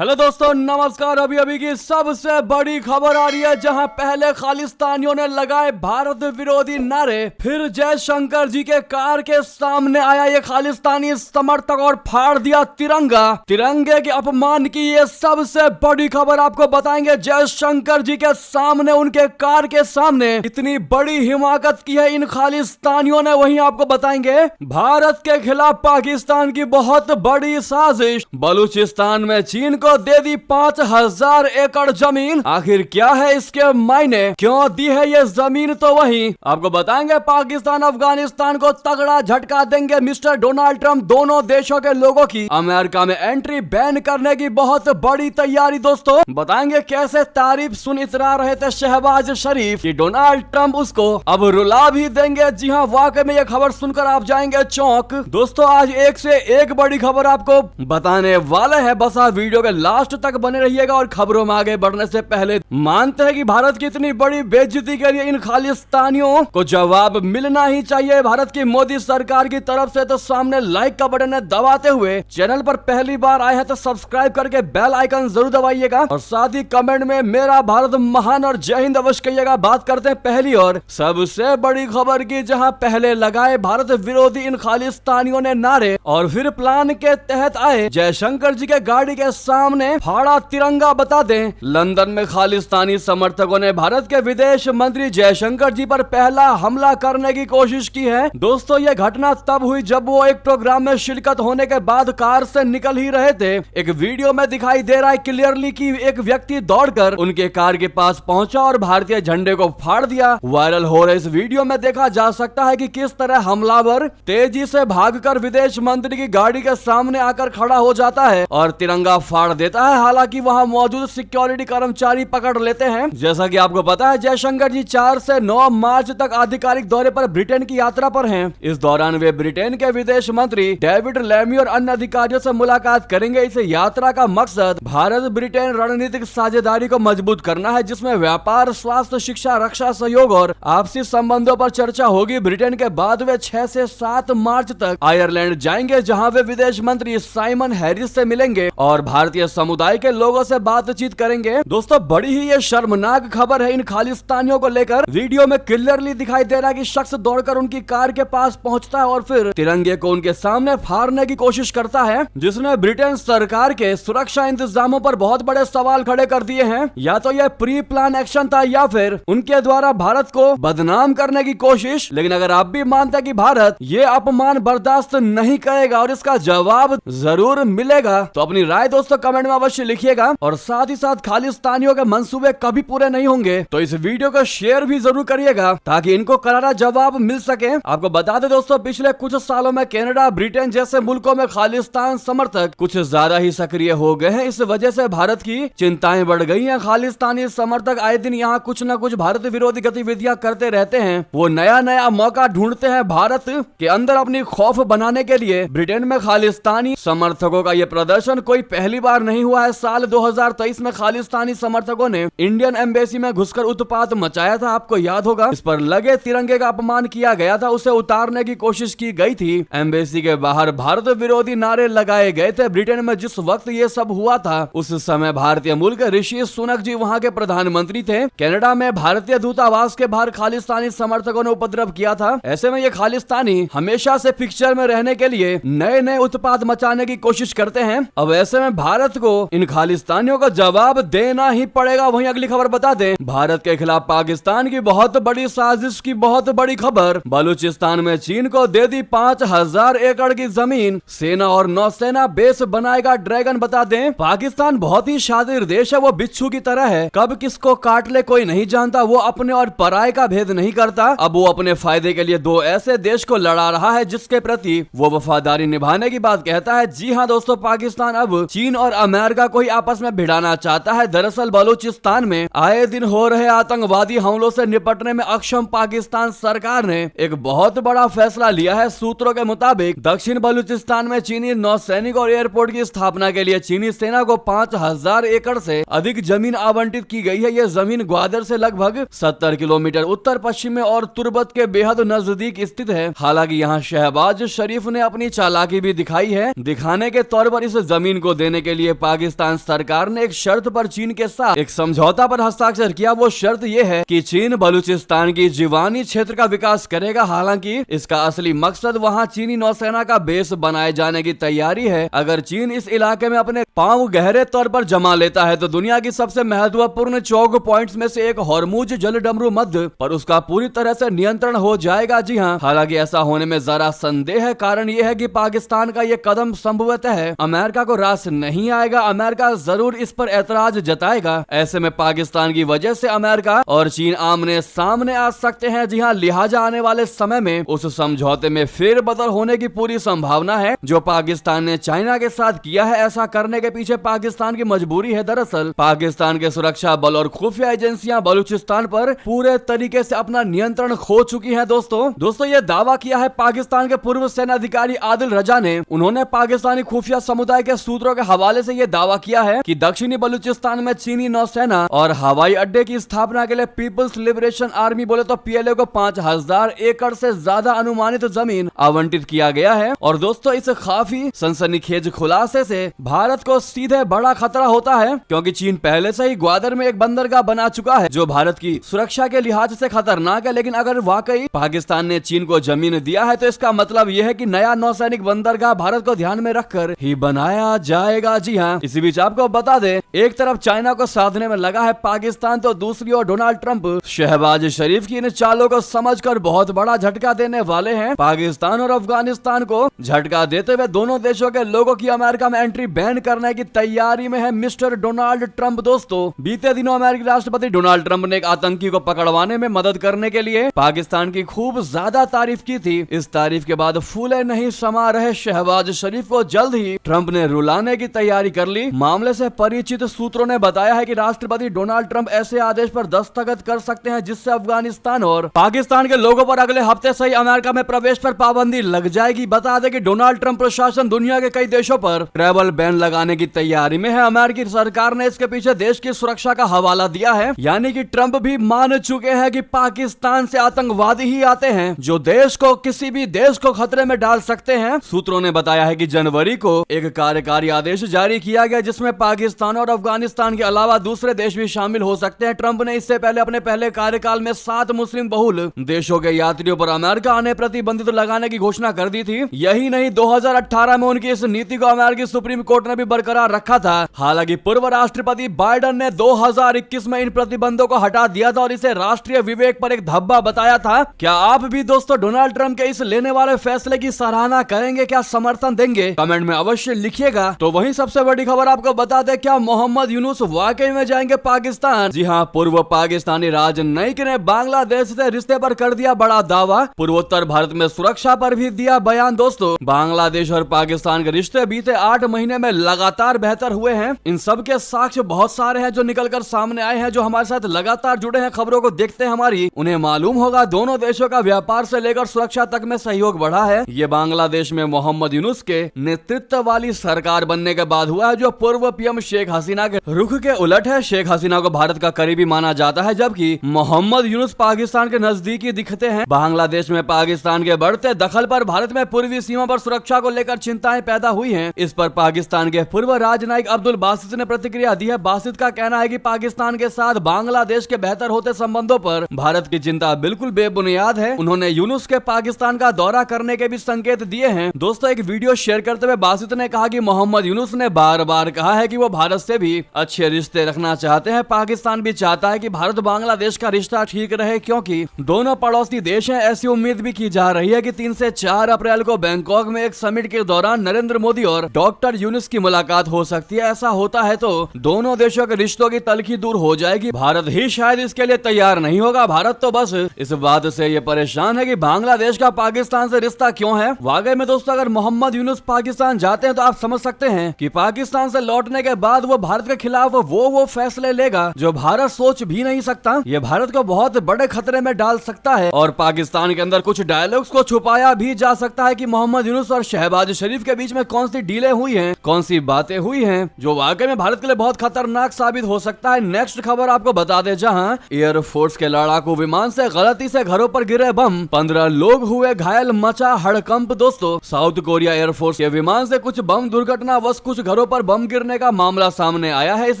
Hello दोस्तों, नमस्कार। अभी अभी की सबसे बड़ी खबर आ रही है, जहां पहले खालिस्तानियों ने लगाए भारत विरोधी नारे, फिर जयशंकर जी के कार के सामने आया ये खालिस्तानी समर्थक और फाड़ दिया तिरंगा। तिरंगे के अपमान की ये सबसे बड़ी खबर आपको बताएंगे। जयशंकर जी के सामने, उनके कार के सामने इतनी बड़ी हिमाकत की है इन खालिस्तानियों ने। वहीं आपको बताएंगे भारत के खिलाफ पाकिस्तान की बहुत बड़ी साजिश। बलूचिस्तान में चीन को दे दी 5000 एकड़ जमीन। आखिर क्या है इसके मायने, क्यों दी है ये जमीन, तो वहीं आपको बताएंगे। पाकिस्तान अफगानिस्तान को तगड़ा झटका देंगे मिस्टर डोनाल्ड ट्रंप। दोनों देशों के लोगों की अमेरिका में एंट्री बैन करने की बहुत बड़ी तैयारी। दोस्तों बताएंगे कैसे तारीफ सुन इतरा रहे थे शहबाज शरीफ कि डोनाल्ड ट्रंप उसको अब रुला भी देंगे। जी हाँ, वाकई में ये खबर सुनकर आप जाएंगे चौंक। दोस्तों आज एक से एक बड़ी खबर आपको बताने वाले हैं, बस आप वीडियो के लास्ट तक बने रहिएगा। और खबरों में आगे बढ़ने से पहले मानते हैं कि भारत की इतनी बड़ी बेइज्जती के लिए इन खालिस्तानियों को जवाब मिलना ही चाहिए भारत की मोदी सरकार की तरफ से। तो सामने लाइक का बटन है, दबाते हुए चैनल पर पहली बार आए हैं तो सब्सक्राइब करके बेल आइकन जरूर दबाइएगा। और साथ ही कमेंट में मेरा भारत महान और जय हिंद अवश्य कहिएगा। बात करते हैं पहली और सबसे बड़ी खबर की, जहां पहले लगाए भारत विरोधी इन खालिस्तानियों ने नारे और फिर प्लान के तहत आए जयशंकर जी के गाड़ी के सामने फाड़ा तिरंगा। बता दें, लंदन में खालिस्तानी समर्थकों ने भारत के विदेश मंत्री जयशंकर जी पर पहला हमला करने की कोशिश की है। दोस्तों ये घटना तब हुई जब वो एक प्रोग्राम में शिरकत होने के बाद कार से निकल ही रहे थे। एक वीडियो में दिखाई दे रहा है क्लियरली कि एक व्यक्ति दौड़कर उनके कार के पास पहुंचा और भारतीय झंडे को फाड़ दिया। वायरल हो रहे इस वीडियो में देखा जा सकता है कि किस तरह हमलावर तेजी से भागकर विदेश मंत्री की गाड़ी के सामने आकर खड़ा हो जाता है और तिरंगा फाड़ देता है। हालांकि वहां मौजूद सिक्योरिटी कर्मचारी पकड़ लेते हैं। जैसा कि आपको पता है, जयशंकर जी 4 से 9 मार्च तक आधिकारिक दौरे पर ब्रिटेन की यात्रा पर हैं। इस दौरान वे ब्रिटेन के विदेश मंत्री डेविड लेमी और अन्य अधिकारियों से मुलाकात करेंगे। इस यात्रा का मकसद भारत ब्रिटेन रणनीतिक साझेदारी को मजबूत करना है, जिसमें व्यापार, स्वास्थ्य, शिक्षा, रक्षा सहयोग और आपसी संबंधों पर चर्चा होगी। ब्रिटेन के बाद वे 6 से 7 मार्च तक आयरलैंड जाएंगे, जहां वे विदेश मंत्री साइमन हैरिस से मिलेंगे और भारतीय समुदाय के लोगों से बातचीत करेंगे। दोस्तों बड़ी ही ये शर्मनाक खबर है इन खालिस्तानियों को लेकर। वीडियो में क्लियरली दिखाई दे रहा है कि शख्स दौड़कर उनकी कार के पास पहुंचता है और फिर तिरंगे को उनके सामने फाड़ने की कोशिश करता है, जिसने ब्रिटेन सरकार के सुरक्षा इंतजामों पर बहुत बड़े सवाल खड़े कर दिए हैं। या तो यह प्री प्लान एक्शन था या फिर उनके द्वारा भारत को बदनाम करने की कोशिश। लेकिन अगर आप भी मानते हैं कि भारत ये अपमान बर्दाश्त नहीं करेगा और इसका जवाब जरूर मिलेगा, तो अपनी राय दोस्तों कमेंट में अवश्य लिखिएगा। और साथ ही साथ खालिस्तानियों के मंसूबे कभी पूरे नहीं होंगे तो इस वीडियो को शेयर भी जरूर करिएगा ताकि इनको करारा जवाब मिल सके। आपको बता दें दोस्तों, पिछले कुछ सालों में कनाडा, ब्रिटेन जैसे मुल्कों में खालिस्तान समर्थक कुछ ज्यादा ही सक्रिय हो गए हैं। इस वजह से भारत की चिंताएं बढ़ गई हैं। खालिस्तानी समर्थक आए दिन यहाँ कुछ न कुछ भारत विरोधी गतिविधियां करते रहते हैं। वो नया नया मौका ढूंढते हैं भारत के अंदर अपनी खौफ बनाने के लिए। ब्रिटेन में खालिस्तानी समर्थकों का ये प्रदर्शन कोई पहली बार नहीं हुआ है। साल 2023 में खालिस्तानी समर्थकों ने इंडियन एम्बेसी में घुसकर उत्पात मचाया था। आपको याद होगा, इस पर लगे तिरंगे का अपमान किया गया था, उसे उतारने की कोशिश की गई थी। एम्बेसी के बाहर भारत विरोधी नारे लगाए गए थे। ब्रिटेन में जिस वक्त ये सब हुआ था उस समय भारतीय मूल के ऋषि सुनक जी वहां के प्रधानमंत्री थे। कनाडा में भारतीय दूतावास के बाहर खालिस्तानी समर्थकों ने उपद्रव किया था। ऐसे में ये खालिस्तानी हमेशा से पिक्चर में रहने के लिए नए नए उत्पात मचाने की कोशिश करते हैं। अब ऐसे में भारत को इन खालिस्तानियों को जवाब देना ही पड़ेगा। वहीं अगली खबर बता दें, भारत के खिलाफ पाकिस्तान की बहुत बड़ी साजिश की बहुत बड़ी खबर। बलूचिस्तान में चीन को दे दी 5000 एकड़ की जमीन, सेना और नौसेना बेस बनाएगा ड्रैगन। बता दें, पाकिस्तान बहुत ही शातिर देश है। वो बिच्छू की तरह है, कब किसको काट ले कोई नहीं जानता। वो अपने और पराये का भेद नहीं करता। अब वो अपने फायदे के लिए दो ऐसे देश को लड़ा रहा है जिसके प्रति वो वफादारी निभाने की बात कहता है। जी हाँ दोस्तों, पाकिस्तान अब चीन और अमेरिका को ही आपस में भिड़ाना चाहता है। दरअसल बलूचिस्तान में आए दिन हो रहे आतंकवादी हमलों से निपटने में अक्षम पाकिस्तान सरकार ने एक बहुत बड़ा फैसला लिया है। सूत्रों के मुताबिक दक्षिण बलूचिस्तान में चीनी नौसैनिक और एयरपोर्ट की स्थापना के लिए चीनी सेना को 5000 एकड़ से अधिक जमीन आवंटित की गई है। यह जमीन ग्वादर से लगभग 70 किलोमीटर उत्तर पश्चिम में और तुर्बत के बेहद नजदीक स्थित है। हालांकि यहाँ शहबाज शरीफ ने अपनी चालाकी भी दिखाई है। दिखाने के तौर पर इस जमीन को देने के लिए कि पाकिस्तान सरकार ने एक शर्त पर चीन के साथ एक समझौता पर हस्ताक्षर किया। वो शर्त ये है कि चीन बलूचिस्तान की जीवानी क्षेत्र का विकास करेगा। हालांकि इसका असली मकसद वहां चीनी नौसेना का बेस बनाए जाने की तैयारी है। अगर चीन इस इलाके में अपने पांव गहरे तौर पर जमा लेता है तो दुनिया की सबसे महत्वपूर्ण चौक पॉइंट्स में से एक हॉर्मुज जलडमरू मध्य पर उसका पूरी तरह से नियंत्रण हो जाएगा। जी हाँ, हालांकि ऐसा होने में जरा संदेह है। कारण यह है कि पाकिस्तान का यह कदम संभवतः अमेरिका को रास नहीं आएगा। अमेरिका जरूर इस पर ऐतराज जताएगा। ऐसे में पाकिस्तान की वजह से अमेरिका और चीन आमने सामने आ सकते हैं। जी हाँ, लिहाजा आने वाले समय में उस समझौते में फेरबदल होने की पूरी संभावना है जो पाकिस्तान ने चाइना के साथ किया है। ऐसा करने के पीछे पाकिस्तान की मजबूरी है। दरअसल पाकिस्तान के सुरक्षा बल और खुफिया एजेंसियां बलूचिस्तान पर पूरे तरीके से अपना नियंत्रण खो चुकी हैं। दोस्तों ये दावा किया है पाकिस्तान के पूर्व सेना अधिकारी आदिल रजा ने। उन्होंने पाकिस्तानी खुफिया समुदाय के सूत्रों के हवाले से यह दावा किया है कि दक्षिणी बलूचिस्तान में चीनी नौसेना और हवाई अड्डे की स्थापना के लिए पीपल्स लिबरेशन आर्मी बोले तो पीएलए को 5000 एकड़ से ज्यादा अनुमानित जमीन आवंटित किया गया है। और दोस्तों इस काफी सनसनीखेज खुलासे से भारत को सीधे बड़ा खतरा होता है, क्योंकि चीन पहले से ही ग्वादर में एक बंदरगाह बना चुका है जो भारत की सुरक्षा के लिहाज से खतरनाक है। लेकिन अगर वाकई पाकिस्तान ने चीन को जमीन दिया है तो इसका मतलब यह है कि नया नौसैनिक बंदरगाह भारत को ध्यान में रखकर ही बनाया जाएगा। जी हाँ, इसी बीच आपको बता दें, एक तरफ चाइना को साधने में लगा है पाकिस्तान तो दूसरी ओर डोनाल्ड ट्रंप शहबाज शरीफ की इन चालों को समझकर बहुत बड़ा झटका देने वाले हैं। पाकिस्तान और अफगानिस्तान को झटका देते हुए दोनों देशों के लोगों की अमेरिका में एंट्री बैन करने की तैयारी में है मिस्टर डोनाल्ड ट्रंप। दोस्तों बीते दिनों अमेरिकी राष्ट्रपति डोनाल्ड ट्रंप ने एक आतंकी को पकड़वाने में मदद करने के लिए पाकिस्तान की खूब ज्यादा तारीफ की थी। इस तारीफ के बाद फूले नहीं समा रहे शहबाज शरीफ को जल्द ही ट्रंप ने रुलाने की तैयारी कर ली। मामले से परिचित सूत्रों ने बताया है कि राष्ट्रपति डोनाल्ड ट्रंप ऐसे आदेश पर दस्तखत कर सकते हैं जिससे अफगानिस्तान और पाकिस्तान के लोगों पर अगले हफ्ते से ही अमेरिका में प्रवेश पर पाबंदी लग जाएगी। बता दें कि डोनाल्ड ट्रंप प्रशासन दुनिया के कई देशों पर ट्रैवल बैन लगाने की तैयारी में है। अमेरिकी सरकार ने इसके पीछे देश की सुरक्षा का हवाला दिया है। यानी कि ट्रंप भी मान चुके हैं कि पाकिस्तान से आतंकवादी ही आते हैं जो देश को किसी भी देश को खतरे में डाल सकते हैं। सूत्रों ने बताया है कि जनवरी को एक कार्यकारी आदेश जारी किया गया जिसमें पाकिस्तान और अफगानिस्तान के अलावा दूसरे देश भी शामिल हो सकते हैं। ट्रंप ने इससे पहले अपने पहले कार्यकाल में 7 मुस्लिम बहुल देशों के यात्रियों पर अमेरिका आने प्रतिबंधित लगाने की घोषणा कर दी थी। यही नहीं, 2018 में उनकी इस नीति को अमेरिकी सुप्रीम कोर्ट ने भी बरकरार रखा था। हालांकि पूर्व राष्ट्रपति बाइडेन ने 2021 में इन प्रतिबंधों को हटा दिया था और इसे राष्ट्रीय विवेक पर एक धब्बा बताया था। क्या आप भी दोस्तों डोनाल्ड ट्रंप के इस लेने वाले फैसले की सराहना करेंगे? क्या समर्थन देंगे? कमेंट में अवश्य लिखिएगा। तो वहीं सबसे बड़ी खबर आपको बता दें, क्या मोहम्मद यूनुस वाकई में जाएंगे पाकिस्तान? जी हाँ, पूर्व पाकिस्तानी राजनयिक ने बांग्लादेश से रिश्ते पर कर दिया बड़ा दावा। पूर्वोत्तर भारत में सुरक्षा पर भी दिया बयान। दोस्तों बांग्लादेश और पाकिस्तान के रिश्ते बीते 8 महीने में लगातार बेहतर हुए हैं। इन सब के साक्ष्य बहुत सारे हैं जो निकलकर सामने आए हैं। जो हमारे साथ लगातार जुड़े हैं, खबरों को देखते हैं हमारी, उन्हें मालूम होगा दोनों देशों का व्यापार से लेकर सुरक्षा तक में सहयोग बढ़ा है। ये बांग्लादेश में मोहम्मद यूनुस के नेतृत्व वाली सरकार बनने के बाद हुआ है जो पूर्व पीएम शेख हसीना के रुख के उलट है। शेख हसीना को भारत का करीबी माना जाता है जबकि मोहम्मद यूनुस पाकिस्तान के नजदीकी दिखते हैं। बांग्लादेश में पाकिस्तान के बढ़ते दखल पर भारत में पूर्वी सीमा पर सुरक्षा को लेकर चिंताएं पैदा हुई हैं। इस पर पाकिस्तान के पूर्व राजनयिक अब्दुल बासित ने प्रतिक्रिया दी है। बासित का कहना है कि पाकिस्तान के साथ बांग्लादेश के बेहतर होते संबंधों पर भारत की चिंता बिल्कुल बेबुनियाद है। उन्होंने यूनुस के पाकिस्तान का दौरा करने के भी संकेत दिए हैं। दोस्तों एक वीडियो शेयर करते हुए बासित ने कहा कि मोहम्मद यूनुस ने बार बार कहा है कि वो भारत से भी अच्छे रिश्ते रखना चाहते हैं। पाकिस्तान भी चाहता है कि भारत बांग्लादेश का रिश्ता ठीक रहे क्योंकि दोनों पड़ोसी देश हैं। ऐसी उम्मीद भी की जा रही है कि 3 से 4 अप्रैल को बैंकॉक में एक समिट के दौरान नरेंद्र मोदी और डॉक्टर यूनुस की मुलाकात हो सकती है। ऐसा होता है तो दोनों देशों के रिश्तों की तलखी दूर हो जाएगी। भारत ही शायद इसके लिए तैयार नहीं होगा। भारत तो बस इस बात से ये परेशान है कि बांग्लादेश का पाकिस्तान से रिश्ता क्यों है। वाकई में दोस्तों अगर मोहम्मद यूनुस पाकिस्तान जाते हैं तो आप समझ सकते हैं कि पाकिस्तान से लौटने के बाद वो भारत के खिलाफ वो फैसले लेगा जो भारत सोच भी नहीं सकता। ये भारत को बहुत बड़े खतरे में डाल सकता है और पाकिस्तान के अंदर कुछ डायलॉग्स को छुपाया भी जा सकता है कि मोहम्मद यूनुस और शहबाज शरीफ के बीच में कौन सी डीलें हुई हैं, कौन सी बातें हुई हैं जो वाकई में भारत के लिए बहुत खतरनाक साबित हो सकता है। नेक्स्ट खबर आपको बता दें, जहां एयरफोर्स के लड़ाकू विमान से गलती से घरों पर गिरे बम, 15 लोग हुए घायल, मचा हड़कंप। दोस्तों साउथ कोरिया एयरफोर्स के विमान से कुछ बम दुर्घटनावश कुछ घरों पर बम गिरने का मामला सामने आया है। इस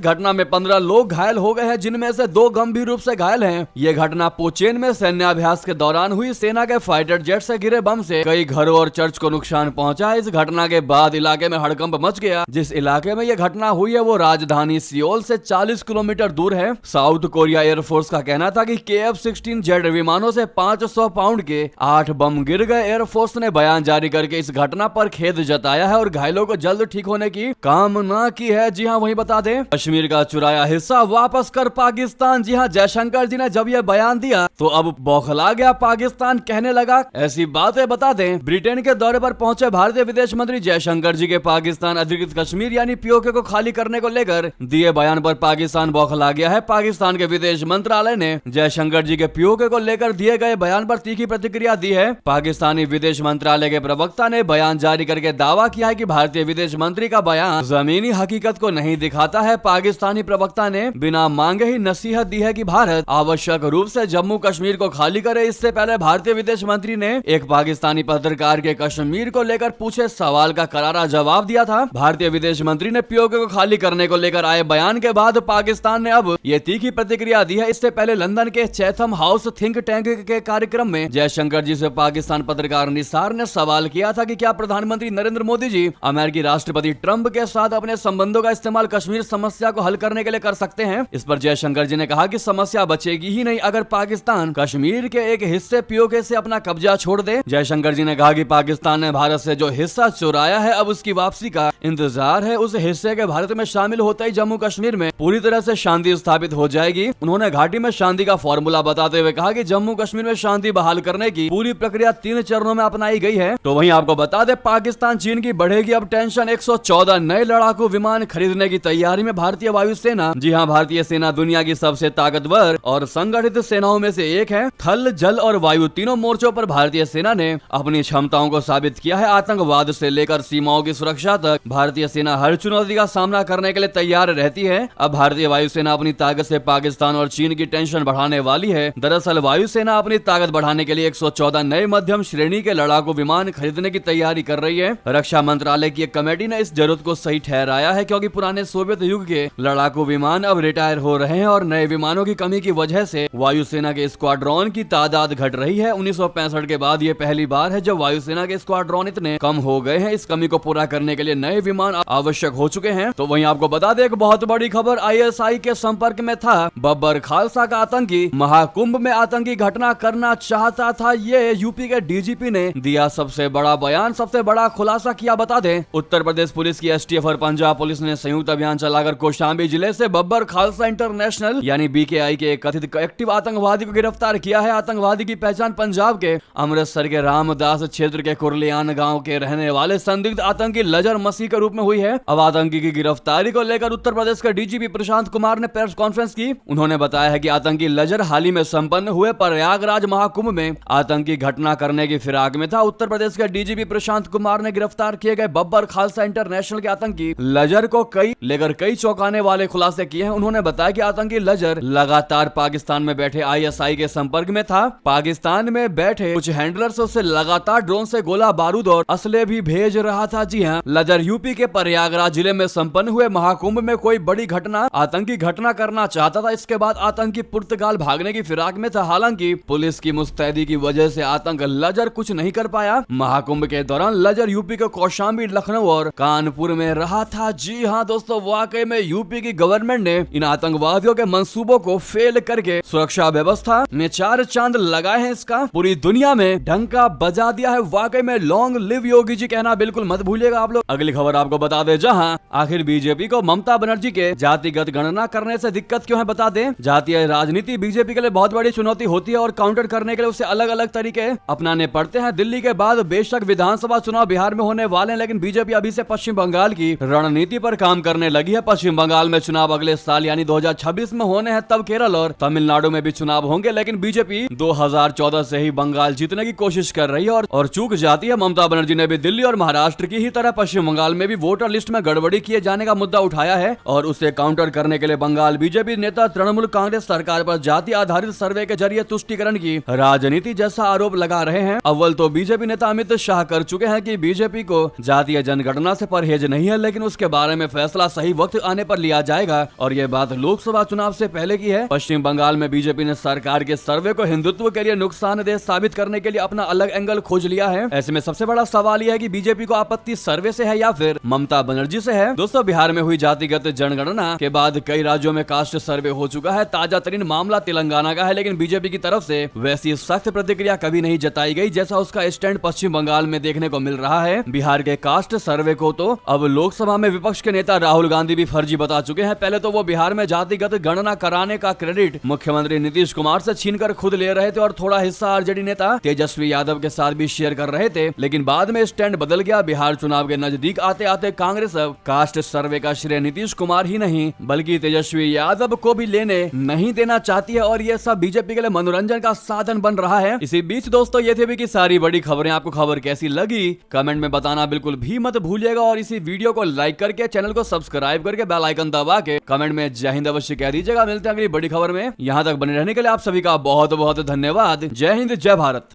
घटना में 15 लोग घायल हो गए हैं, जिनमें से 2 गंभीर रूप से घायल हैं। ये घटना पोचेन में सैन्याभ्यास के दौरान हुई। सेना के फाइटर जेट से गिरे बम से कई घरों और चर्च को नुकसान पहुंचा है। इस घटना के बाद इलाके में हड़कंप मच गया। जिस इलाके में यह घटना हुई है वो राजधानी सियोल से 40 किलोमीटर दूर है। साउथ कोरिया एयरफोर्स का कहना था कि KF-16 जेट विमानों से 500 पाउंड के 8 बम गिर गए। एयरफोर्स ने बयान जारी करके इस घटना पर खेद जताया है और घायलों को जल्द ठीक होने की कामना की है। जी हां, वहीं बता दें, कश्मीर का चुराया हिस्सा वापस कर पाकिस्तान। जी हां, जयशंकर जी ने जब यह बयान दिया तो अब बौखला गया पाकिस्तान, कहने लगा ऐसी बातें। बता दें, ब्रिटेन के दौरे पर पहुंचे भारतीय विदेश मंत्री जयशंकर जी के पाकिस्तान अधिकृत कश्मीर यानी POK को खाली करने को लेकर दिए बयान पर पाकिस्तान बौखला गया है। पाकिस्तान के विदेश मंत्रालय ने जयशंकर जी के POK को लेकर दिए गए बयान पर तीखी प्रतिक्रिया दी है। पाकिस्तानी विदेश मंत्रालय के प्रवक्ता ने बयान जारी करके दावा किया है कि भारतीय विदेश मंत्री का बयान जमीनी हकीकत को नहीं दिखाता है। पाकिस्तानी प्रवक्ता ने बिना मांगे ही नसीहत दी है कि भारत आवश्यक रूप से जम्मू कश्मीर को खाली करे। इससे पहले भारतीय विदेश मंत्री ने एक पाकिस्तानी पत्रकार के कश्मीर को लेकर पूछे सवाल का करारा जवाब दिया था। भारतीय विदेश मंत्री ने POK को खाली करने को लेकर आए बयान के बाद पाकिस्तान ने अब ये तीखी प्रतिक्रिया दी है। इससे पहले लंदन के चैथम हाउस थिंक टैंक के कार्यक्रम में जयशंकर जी से पाकिस्तान पत्रकार निसार ने सवाल किया था कि क्या प्रधानमंत्री नरेंद्र मोदी जी अमेरिकी राष्ट्रपति ट्रंप के साथ अपने संबंधों का इस्तेमाल कश्मीर समस्या को हल करने के लिए कर सकते हैं। इस पर जयशंकर जी ने कहा कि समस्या बचेगी ही नहीं अगर पाकिस्तान कश्मीर के एक हिस्से POK से अपना कब्जा छोड़ दे। जयशंकर जी ने कहा कि पाकिस्तान ने भारत से जो हिस्सा चुराया है अब उसकी वापसी का इंतजार है। उस हिस्से के भारत में शामिल होते ही जम्मू कश्मीर में पूरी तरह से शांति स्थापित हो जाएगी। उन्होंने घाटी में शांति का फॉर्मूला बताते हुए कहा कि जम्मू कश्मीर में शांति बहाल करने की पूरी प्रक्रिया 3 चरणों में अपनाई गई है। तो वहीं आपको बता दें, पाकिस्तान चीन की बढ़ेगी अब टेंशन। 114 नए लड़ाकू विमान खरीदने की तैयारी में भारतीय वायुसेना। जी हां, भारतीय सेना दुनिया की सबसे ताकतवर और संगठित सेनाओं में से एक है। थल, जल और वायु तीनों मोर्चों पर भारतीय सेना ने अपनी क्षमताओं को साबित किया है। आतंकवाद से लेकर सीमाओं की सुरक्षा तक भारतीय सेना हर चुनौती का सामना करने के लिए तैयार रहती है। अब भारतीय वायुसेना अपनी ताकत से पाकिस्तान और चीन की टेंशन बढ़ाने वाली है। दरअसल वायुसेना अपनी ताकत बढ़ाने के लिए 114 नए मध्यम श्रेणी के लड़ाकू विमान खरीदने की तैयारी कर रही है। रक्षा मंत्रालय की एक कमेटी ने इस जरूरत को सही ठहराया है क्योंकि पुराने सोवियत युग के लड़ाकू विमान अब रिटायर हो रहे हैं और नए विमानों की कमी की वजह से वायुसेना के स्क्वाड्रॉन की तादाद घट रही है। 1965 के बाद ये पहली बार है जब वायुसेना के स्क्वाड्रॉन इतने कम हो गए हैं। इस कमी को पूरा करने के लिए नए विमान आवश्यक हो चुके हैं। तो वहीं आपको बता दें, एक बहुत बड़ी खबर, ISI के संपर्क में था बब्बर खालसा का आतंकी। महाकुंभ में आतंकी घटना करना चाहता था। ये यूपी के DGP ने दिया सबसे बड़ा बयान, सबसे बड़ा खुलासा किया। बता दें, उत्तर प्रदेश पुलिस की STF और पंजाब पुलिस ने संयुक्त अभियान चलाकर कौशाम्बी जिले से बब्बर खालसा इंटरनेशनल यानी BKI के एक कथित एक्टिव आतंकवादी को गिरफ्तार किया है। आतंकवादी की पहचान पंजाब के अमृतसर के रामदास क्षेत्र के कुरलियान गांव के रहने वाले संदिग्ध आतंकी लजर मसीह के रूप में हुई है। अब आतंकी की गिरफ्तारी को लेकर उत्तर प्रदेश के DGP प्रशांत कुमार ने प्रेस कॉन्फ्रेंस की। उन्होंने बताया है कि आतंकी लजर हाल ही में संपन्न हुए प्रयागराज महाकुंभ में आतंकी घटना करने की फिराक में था। उत्तर प्रदेश के DGP प्रशांत कुमार ने गिरफ्तार किए गए बब्बर खालसा इंटरनेशनल के आतंकी लजर को कई चौंकाने वाले खुलासे किए हैं। उन्होंने बताया कि आतंकी लजर लगातार पाकिस्तान में बैठे ISI के संपर्क में था। पाकिस्तान में बैठे कुछ हैंडलर्स उसे लगातार ड्रोन से गोला बारूद और असले भी भेज रहा था। जी हां, लजर यूपी के प्रयागराज जिले में संपन्न हुए महाकुंभ में कोई बड़ी आतंकी घटना करना चाहता था। इसके बाद आतंकी पुर्तगाल भागने की फिराक में था। हालांकि पुलिस की मुस्तैदी की वजह से आतंक लजर कुछ नहीं कर पाया। महाकुंभ के दौरान लजर यूपी के कौशाम्बी, लखनऊ और कानपुर में रहा था। जी हां दोस्तों, वाकई में यूपी की गवर्नमेंट ने इन आतंकवादियों के मंसूबों को फेल करके सुरक्षा व्यवस्था में 4 चांद लगाए हैं। इसका पूरी दुनिया में डंका बजा दिया है। वाकई में लॉन्ग लिव योगी जी कहना बिल्कुल मत भूलिएगा आप लोग। अगली खबर आपको बता दें, जहां आखिर बीजेपी को ममता बनर्जी के जातिगत गणना करने से दिक्कत क्यों है, बता दें। जातीय राजनीति बीजेपी के लिए बहुत बड़ी चुनौती होती है और काउंटर करने के लिए उसे अलग अलग तरीके अपनाने पड़ते हैं। दिल्ली के बाद बेशक विधानसभा चुनाव बिहार में होने वाले हैं, लेकिन बीजेपी अभी से पश्चिम बंगाल की रणनीति पर काम करने लगी है। पश्चिम बंगाल में चुनाव अगले साल यानी 2026 में होने हैं, तब केरल और तमिलनाडु में भी चुनाव होंगे। लेकिन बीजेपी 2014 से ही बंगाल जीतने की कोशिश कर रही है और चूक जाती है। ममता बनर्जी ने भी दिल्ली और महाराष्ट्र की ही तरह पश्चिम बंगाल में भी वोटर लिस्ट में गड़बड़ी किए जाने का मुद्दा उठाया है और उसे काउंटर करने के लिए बंगाल बीजेपी नेता तृणमूल कांग्रेस सरकार पर जाति आधारित सर्वे के जरिए तुष्टीकरण की राजनीति जैसा आरोप लगा रहे हैं। अव्वल तो बीजेपी नेता अमित शाह कर चुके हैं कि बीजेपी को जातीय जनगणना से परहेज नहीं नहीं है, लेकिन उसके बारे में फैसला सही वक्त आने पर लिया जाएगा। और ये बात लोकसभा चुनाव से पहले की है। पश्चिम बंगाल में बीजेपी ने सरकार के सर्वे को हिंदुत्व के लिए नुकसानदेह साबित करने के लिए अपना अलग एंगल खोज लिया है। ऐसे में सबसे बड़ा सवाल यह है कि बीजेपी को आपत्ति सर्वे से है या फिर ममता बनर्जी से है। दोस्तों, बिहार में हुई जातिगत जनगणना के बाद कई राज्यों में कास्ट सर्वे हो चुका है। ताजा तरीन मामला तेलंगाना का है, लेकिन बीजेपी की तरफ से वैसी सख्त प्रतिक्रिया कभी नहीं जताई गई जैसा उसका स्टैंड पश्चिम बंगाल में देखने को मिल रहा है। बिहार के कास्ट सर्वे को तो अब लोकसभा में विपक्ष के नेता राहुल गांधी भी फर्जी बता चुके हैं। पहले तो वो बिहार में जातिगत गणना कराने का क्रेडिट मुख्यमंत्री नीतीश कुमार से छीनकर खुद ले रहे थे और थोड़ा हिस्सा आरजेडी नेता तेजस्वी यादव के साथ भी शेयर कर रहे थे, लेकिन बाद में स्टैंड बदल गया। बिहार चुनाव के नजदीक आते आते कांग्रेस अब कास्ट सर्वे का श्रेय नीतीश कुमार ही नहीं बल्कि तेजस्वी यादव को भी लेने नहीं देना चाहती है, और ये सब बीजेपी के लिए मनोरंजन का साधन बन रहा है। इसी बीच दोस्तों, ये थे भी की सारी बड़ी खबरें। आपको खबर कैसी लगी कमेंट में बताना बिल्कुल भी मत भूलिएगा, और इसी वीडियो को लाइक करके चैनल को सब्सक्राइब करके बेल आइकन दबा के कमेंट में जय हिंद अवश्य कह दीजिएगा। मिलते हैं अगली बड़ी खबर में। यहाँ तक बने रहने के लिए आप सभी का बहुत बहुत धन्यवाद। जय हिंद, जय भारत।